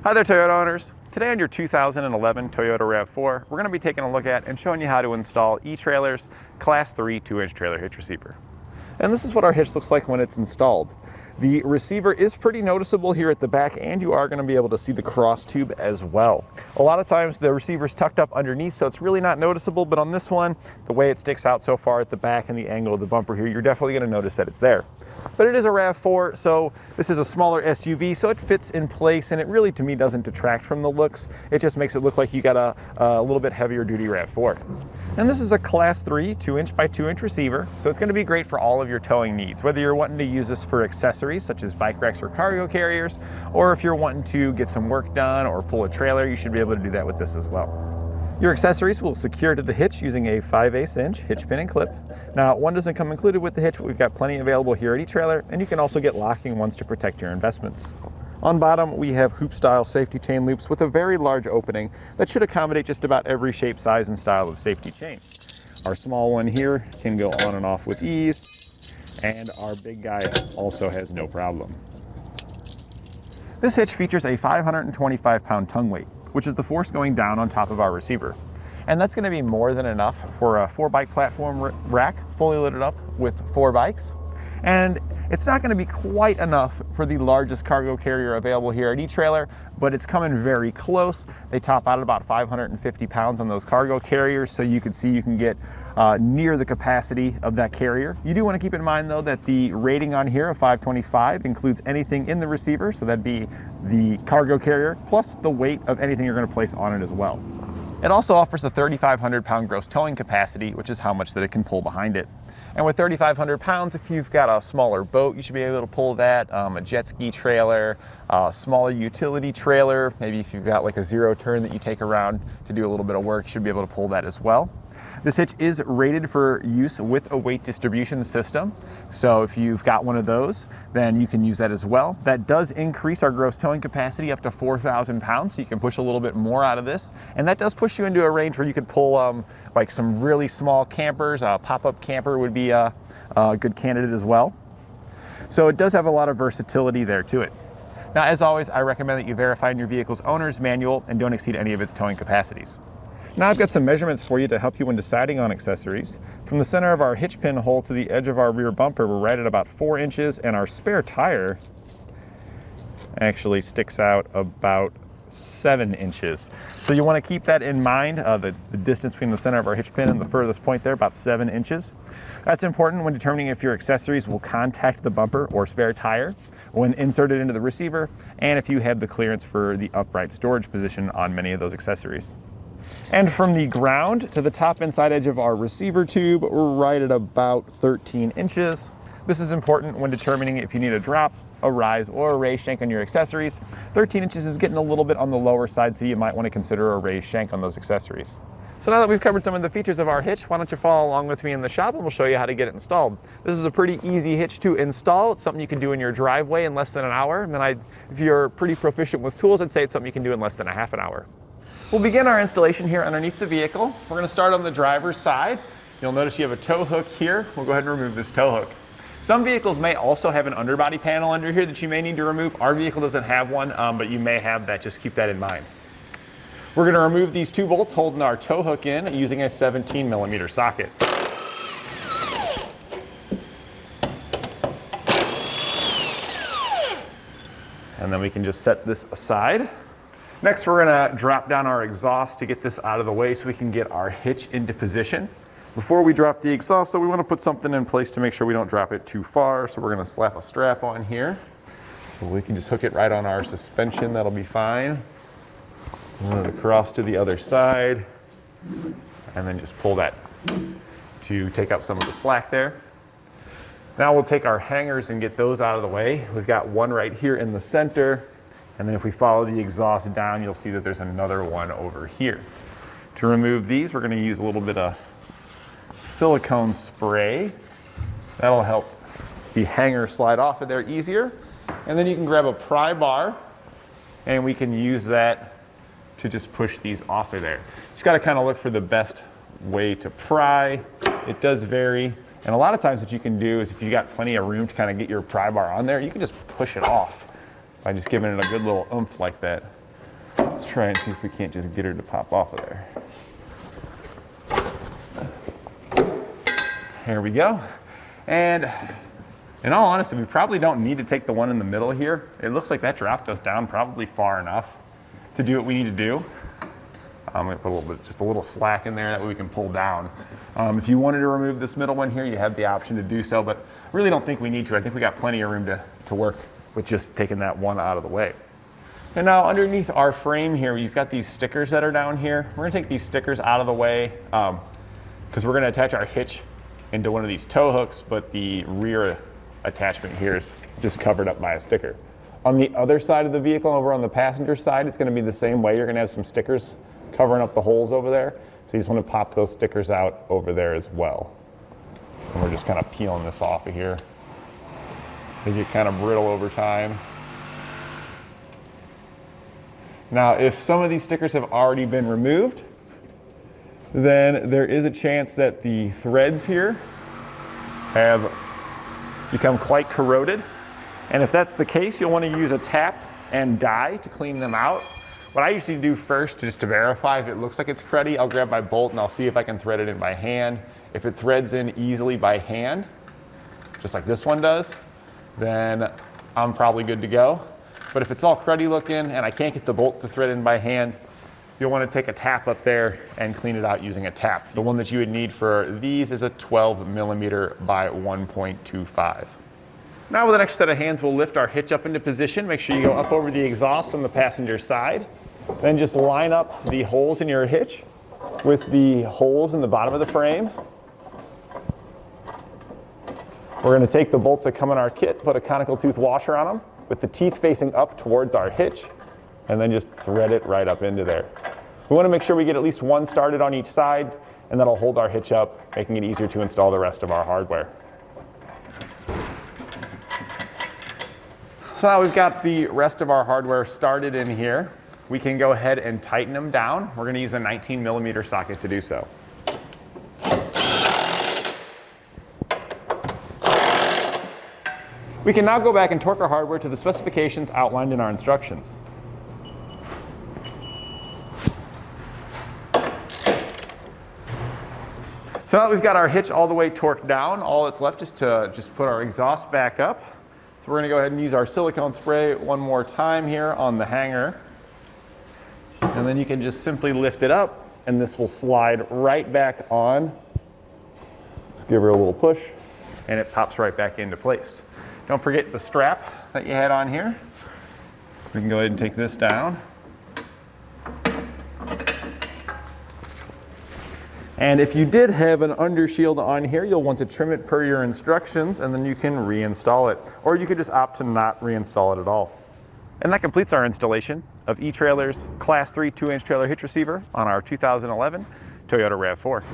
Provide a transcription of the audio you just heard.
Hi there, Toyota owners. Today on your 2011 Toyota RAV4, we're going to be taking a look at and showing you how to install etrailer's Class 3 2-inch trailer hitch receiver. And this is what our hitch looks like when it's installed. The receiver is pretty noticeable here at the back, and you are going to be able to see the cross tube as well. A lot of times the receiver's tucked up underneath, so it's really not noticeable, but on this one, the way it sticks out so far at the back and the angle of the bumper here, you're definitely going to notice that it's there. But it is a RAV4, so this is a smaller SUV, so it fits in place, and it really, to me, doesn't detract from the looks. It just makes it look like you got a little bit heavier duty RAV4. And this is a Class 3 2-inch by 2-inch receiver, so it's going to be great for all of your towing needs, whether you're wanting to use this for accessories such as bike racks or cargo carriers, or if you're wanting to get some work done or pull a trailer, you should be able to do that with this as well. Your accessories will secure to the hitch using a 5/8" hitch pin and clip. Now, one doesn't come included with the hitch, but we've got plenty available here at eTrailer, and you can also get locking ones to protect your investments. On bottom, we have hoop-style safety chain loops with a very large opening that should accommodate just about every shape, size, and style of safety chain. Our small one here can go on and off with ease, and our big guy also has no problem. This hitch features a 525-pound tongue weight, which is the force going down on top of our receiver. And that's going to be more than enough for a 4-bike platform rack, fully loaded up with 4 bikes. And it's not going to be quite enough for the largest cargo carrier available here at eTrailer, but it's coming very close. They top out at about 550 pounds on those cargo carriers, so you can see you can get near the capacity of that carrier. You do want to keep in mind, though, that the rating on here of 525 includes anything in the receiver, so that'd be the cargo carrier, plus the weight of anything you're going to place on it as well. It also offers a 3,500-pound gross towing capacity, which is how much that it can pull behind it. And with 3,500 pounds, if you've got a smaller boat, you should be able to pull that, a jet ski trailer, a smaller utility trailer, maybe if you've got like a zero turn that you take around to do a little bit of work, you should be able to pull that as well. This hitch is rated for use with a weight distribution system. So if you've got one of those, then you can use that as well. That does increase our gross towing capacity up to 4,000 pounds, so you can push a little bit more out of this. And that does push you into a range where you could pull like some really small campers. A pop-up camper would be a good candidate as well. So it does have a lot of versatility there to it. Now, as always, I recommend that you verify in your vehicle's owner's manual and don't exceed any of its towing capacities. Now I've got some measurements for you to help you when deciding on accessories. From the center of our hitch pin hole to the edge of our rear bumper, we're right at about 4 inches, and our spare tire actually sticks out about 7 inches. So you want to keep that in mind, the distance between the center of our hitch pin and the furthest point there, about 7 inches. That's important when determining if your accessories will contact the bumper or spare tire when inserted into the receiver, and if you have the clearance for the upright storage position on many of those accessories. And from the ground to the top inside edge of our receiver tube, we're right at about 13 inches. This is important when determining if you need a drop, a rise, or a raised shank on your accessories. 13 inches is getting a little bit on the lower side, so you might want to consider a raised shank on those accessories. So now that we've covered some of the features of our hitch, why don't you follow along with me in the shop and we'll show you how to get it installed. This is a pretty easy hitch to install. It's something you can do in your driveway in less than an hour. And then if you're pretty proficient with tools, I'd say it's something you can do in less than a half an hour. We'll begin our installation here underneath the vehicle. We're going to start on the driver's side. You'll notice you have a tow hook here. We'll go ahead and remove this tow hook. Some vehicles may also have an underbody panel under here that you may need to remove. Our vehicle doesn't have one, but you may have that. Just keep that in mind. We're going to remove these 2 bolts holding our tow hook in using a 17mm socket. And then we can just set this aside. Next, we're going to drop down our exhaust to get this out of the way so we can get our hitch into position. Before we drop the exhaust, so we want to put something in place to make sure we don't drop it too far. So we're going to slap a strap on here. So we can just hook it right on our suspension. That'll be fine. Run it across to the other side. And then just pull that to take out some of the slack there. Now we'll take our hangers and get those out of the way. We've got one right here in the center. And then if we follow the exhaust down, you'll see that there's another one over here. To remove these, we're going to use a little bit of silicone spray. That'll help the hanger slide off of there easier. And then you can grab a pry bar, and we can use that to just push these off of there. Just got to kind of look for the best way to pry. It does vary. And a lot of times what you can do is if you got plenty of room to kind of get your pry bar on there, you can just push it off by just giving it a good little oomph like that. Let's try and see if we can't just get her to pop off of there. Here we go. And in all honesty, we probably don't need to take the one in the middle here. It looks like that dropped us down probably far enough to do what we need to do. I'm gonna put a little bit, just a little slack in there, that way we can pull down. If you wanted to remove this middle one here, you have the option to do so, but I really don't think we need to. I think we got plenty of room to work with just taking that one out of the way. And now underneath our frame here, you've got these stickers that are down here. We're gonna take these stickers out of the way because we're gonna attach our hitch into one of these tow hooks, but the rear attachment here is just covered up by a sticker. On the other side of the vehicle, over on the passenger side, it's gonna be the same way. You're gonna have some stickers covering up the holes over there. So you just wanna pop those stickers out over there as well. And we're just kind of peeling this off of here. They get kind of brittle over time. Now, if some of these stickers have already been removed, then there is a chance that the threads here have become quite corroded. And if that's the case, you'll want to use a tap and die to clean them out. What I usually do first, just to verify if it looks like it's cruddy, I'll grab my bolt and I'll see if I can thread it in by hand. If it threads in easily by hand, just like this one does, then I'm probably good to go. But if it's all cruddy looking and I can't get the bolt to thread in by hand, you'll want to take a tap up there and clean it out using a tap. The one that you would need for these is a 12mm by 1.25. Now with an extra set of hands, we'll lift our hitch up into position. Make sure you go up over the exhaust on the passenger side. Then just line up the holes in your hitch with the holes in the bottom of the frame. We're going to take the bolts that come in our kit, put a conical tooth washer on them with the teeth facing up towards our hitch, and then just thread it right up into there. We want to make sure we get at least one started on each side, and that'll hold our hitch up, making it easier to install the rest of our hardware. So now we've got the rest of our hardware started in here. We can go ahead and tighten them down. We're going to use a 19mm socket to do so. We can now go back and torque our hardware to the specifications outlined in our instructions. So now that we've got our hitch all the way torqued down, all that's left is to just put our exhaust back up. So we're going to go ahead and use our silicone spray one more time here on the hanger. And then you can just simply lift it up and this will slide right back on. Just give her a little push and it pops right back into place. Don't forget the strap that you had on here. We can go ahead and take this down. And if you did have an undershield on here, you'll want to trim it per your instructions and then you can reinstall it. Or you could just opt to not reinstall it at all. And that completes our installation of eTrailer's Class 3 2-inch trailer hitch receiver on our 2011 Toyota RAV4.